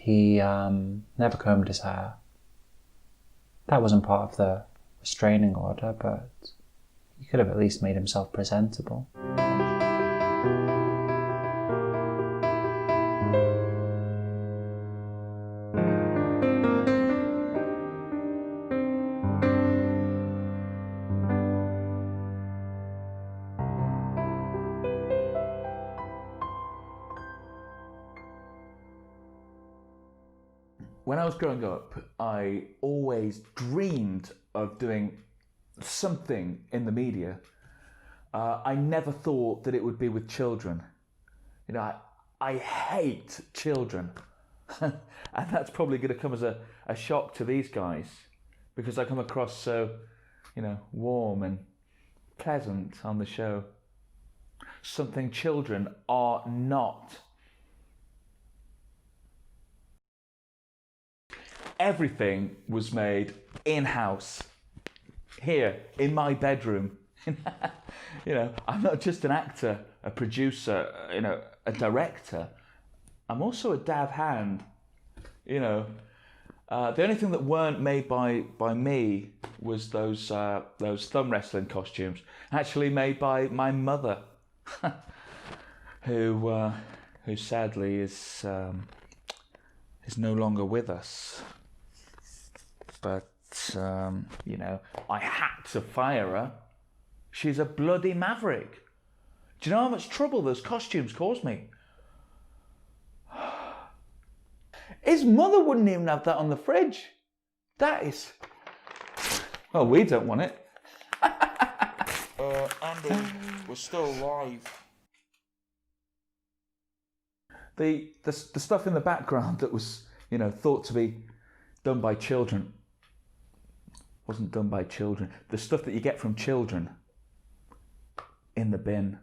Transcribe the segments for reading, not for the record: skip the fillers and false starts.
He never combed his hair. That wasn't part of the restraining order, but he could have at least made himself presentable. When I was growing up, I always dreamed of doing something in the media. I never thought that it would be with children. You know, I hate children. And that's probably going to come as a shock to these guys, because I come across so, warm and pleasant on the show. Something children are not. Everything was made in-house, here, in my bedroom. I'm not just an actor, a producer, a director. I'm also a dab hand. The only thing that weren't made by me was those thumb wrestling costumes, actually made by my mother, who sadly is no longer with us. But, I had to fire her. She's a bloody maverick. Do you know how much trouble those costumes caused me? His mother wouldn't even have that on the fridge. That is... Well, we don't want it. Andy, we're still alive. The stuff in the background that was, thought to be done by children wasn't done by children. The stuff that you get from children, in the bin.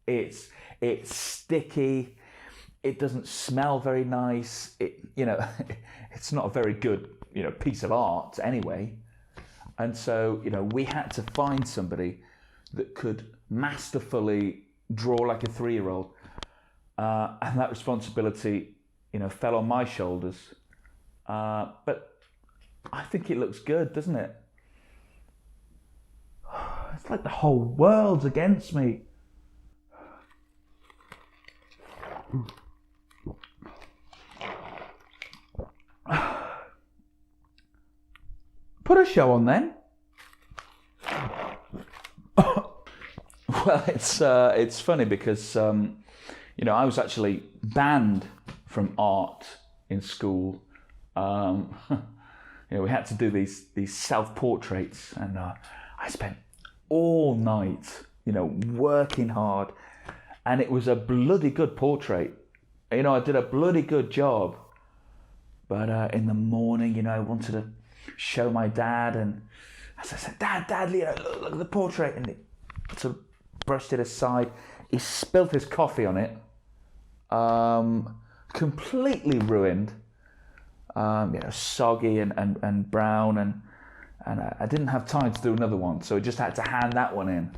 It's sticky. It doesn't smell very nice. It's not a very good, piece of art anyway. And so, we had to find somebody that could masterfully draw like a 3-year-old. And that responsibility, fell on my shoulders. But I think it looks good, doesn't it? It's like the whole world's against me. Put a show on then. Well, it's funny because I was actually banned from art in school. We had to do these self-portraits, and I spent all night, working hard, and it was a bloody good portrait. I did a bloody good job. But in the morning, I wanted to show my dad, and as I said, Dad, look at the portrait, and he sort of brushed it aside. He spilt his coffee on it, completely ruined, soggy and brown, and I didn't have time to do another one, so I just had to hand that one in.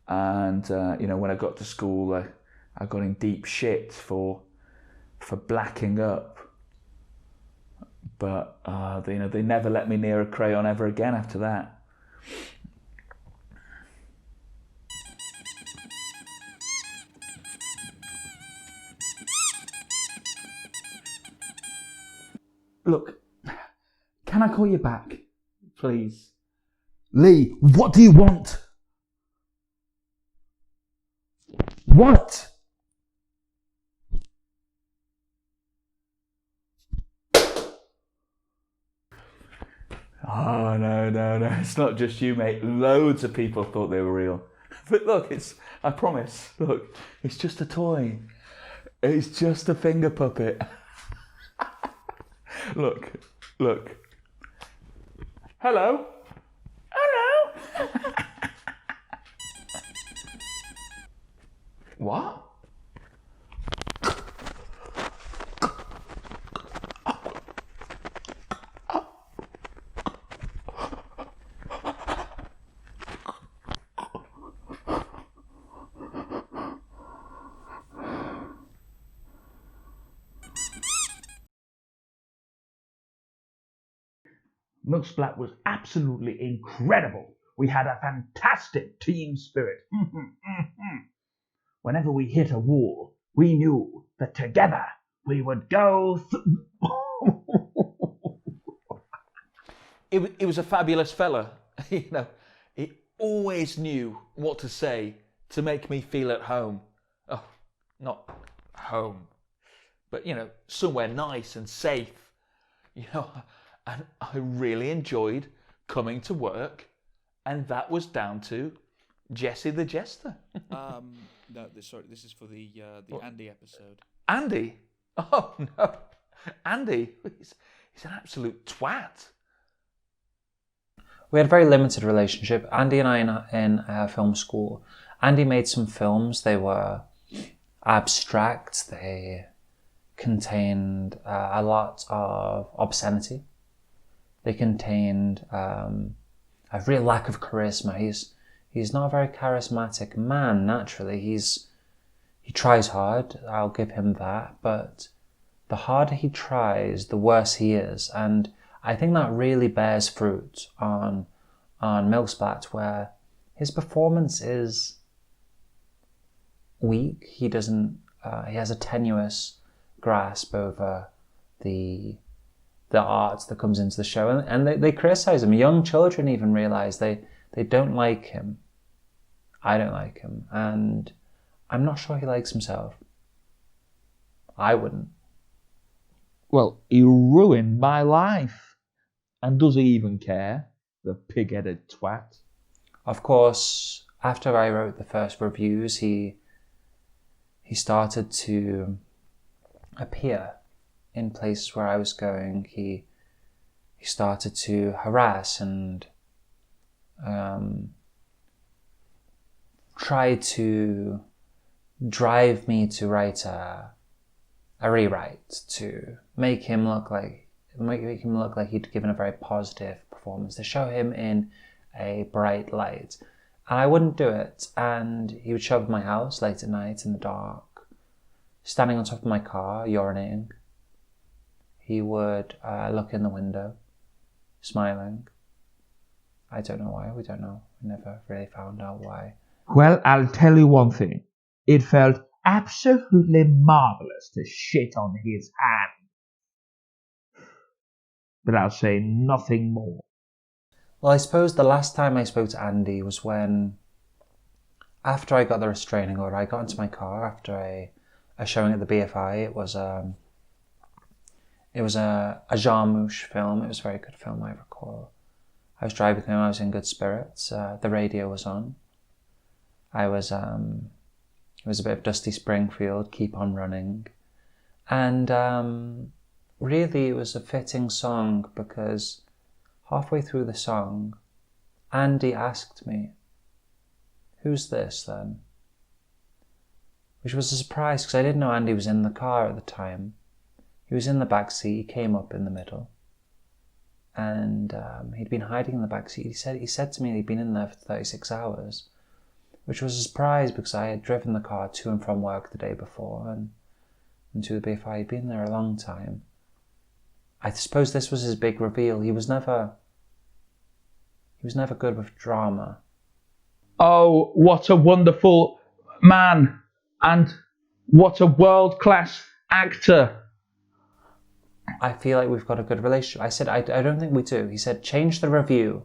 And when I got to school, I got in deep shit for blacking up. But they never let me near a crayon ever again after that. Look, can I call you back, please? Lee, what do you want? What? Oh, no, it's not just you, mate. Loads of people thought they were real. But look, I promise, look, it's just a toy. It's just a finger puppet. Look. Hello? What? Splat was absolutely incredible. We had a fantastic team spirit. Whenever we hit a wall, we knew that together we would go It was a fabulous fella. He always knew what to say to make me feel at home. Oh, not home, but somewhere nice and safe. And I really enjoyed coming to work, and that was down to Jesse the Jester. No, sorry, this is for the Andy episode. Andy? Oh no, Andy, he's an absolute twat. We had a very limited relationship. Andy and I in film school. Andy made some films. They were abstract. They contained a lot of obscenity. They contained a real lack of charisma. He's not a very charismatic man, naturally. He tries hard, I'll give him that, but the harder he tries, the worse he is. And I think that really bears fruit on Splat, where his performance is weak. He has a tenuous grasp over the art that comes into the show, and they criticize him. Young children even realize they don't like him. I don't like him, and I'm not sure he likes himself. I wouldn't. Well, he ruined my life. And does he even care? The pig-headed twat. Of course, after I wrote the first reviews, he started to appear in places where I was going. He started to harass and try to drive me to write a rewrite to make him look like he'd given a very positive performance, to show him in a bright light. And I wouldn't do it, and he would show up at my house late at night in the dark, standing on top of my car, urinating. He would look in the window, smiling. I don't know why, we don't know. We never really found out why. Well, I'll tell you one thing. It felt absolutely marvellous to shit on his hand. But I'll say nothing more. Well, I suppose the last time I spoke to Andy was when, after I got the restraining order, I got into my car after a showing at the BFI. It was a Jarmusch film. It was a very good film, I recall. I was driving home, I was in good spirits. The radio was on. It was a bit of Dusty Springfield, Keep on Running. And really it was a fitting song, because halfway through the song, Andy asked me, "Who's this then?" Which was a surprise, because I didn't know Andy was in the car at the time. He was in the back seat, he came up in the middle. And he'd been hiding in the back seat. He said to me he'd been in there for 36 hours, which was a surprise because I had driven the car to and from work the day before and to the BFI. He'd been there a long time. I suppose this was his big reveal. He was never good with drama. Oh, what a wonderful man, and what a world-class actor. I feel like we've got a good relationship. I said, I don't think we do. He said, change the review.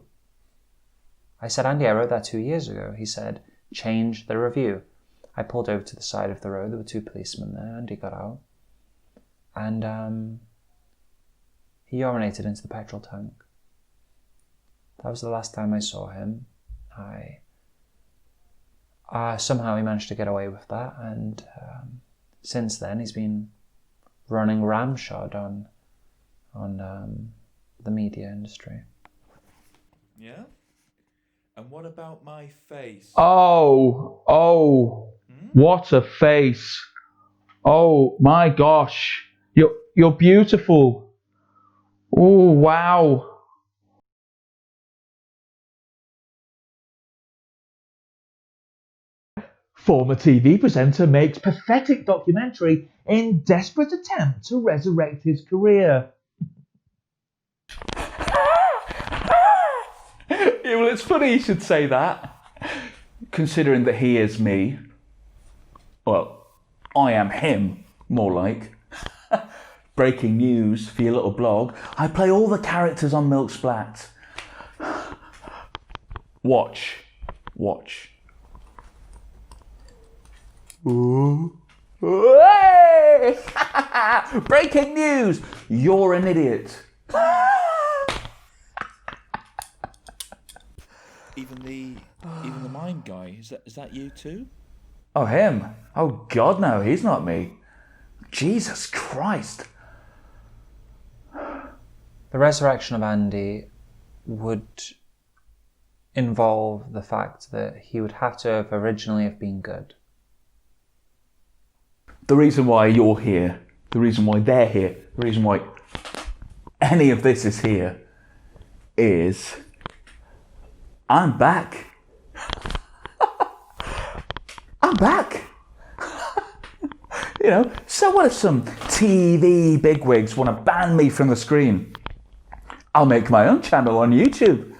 I said, Andy, I wrote that 2 years ago. He said, change the review. I pulled over to the side of the road. There were two policemen there. Andy got out. And he urinated into the petrol tank. That was the last time I saw him. Somehow he managed to get away with that. And since then, he's been running ramshod on the media industry. Yeah? And what about my face? Oh, what a face. Oh my gosh. You're beautiful. Oh, wow. Former TV presenter makes pathetic documentary in desperate attempt to resurrect his career. well, it's funny you should say that, considering that he is me. Well, I am him, more like. Breaking news for your little blog. I play all the characters on Milk Splat. Watch. Ooh. Hey! Breaking news! You're an idiot. Even the mime guy, is that you too? Oh, him? Oh, God, no, he's not me. Jesus Christ. The resurrection of Andy would involve the fact that he would have to have originally have been good. The reason why you're here, the reason why they're here, the reason why any of this is here is I'm back. I'm back. You know, so what if some TV bigwigs want to ban me from the screen? I'll make my own channel on YouTube.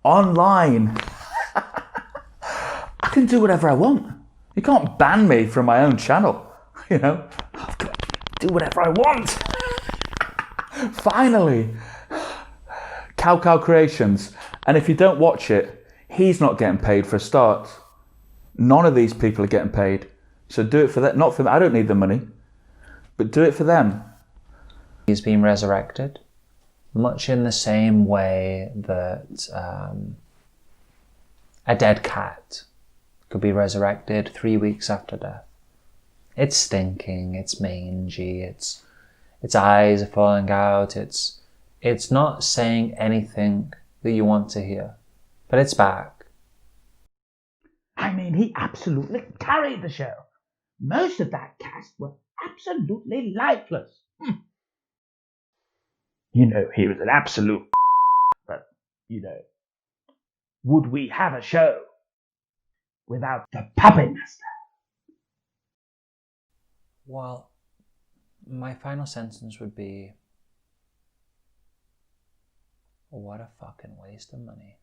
Online. I can do whatever I want. You can't ban me from my own channel. You know, I've got to do whatever I want. Finally. Cow Creations. And if you don't watch it, he's not getting paid for a start. None of these people are getting paid. So do it for that. Not for me. I don't need the money. But do it for them. He's been resurrected, much in the same way that a dead cat could be resurrected 3 weeks after death. It's stinking, it's mangy, its eyes are falling out, it's not saying anything that you want to hear, but it's back. I mean, he absolutely carried the show. Most of that cast were absolutely lifeless. You know, he was an absolute but, you know, would we have a show without the puppet master? Well, my final sentence would be, what a fucking waste of money.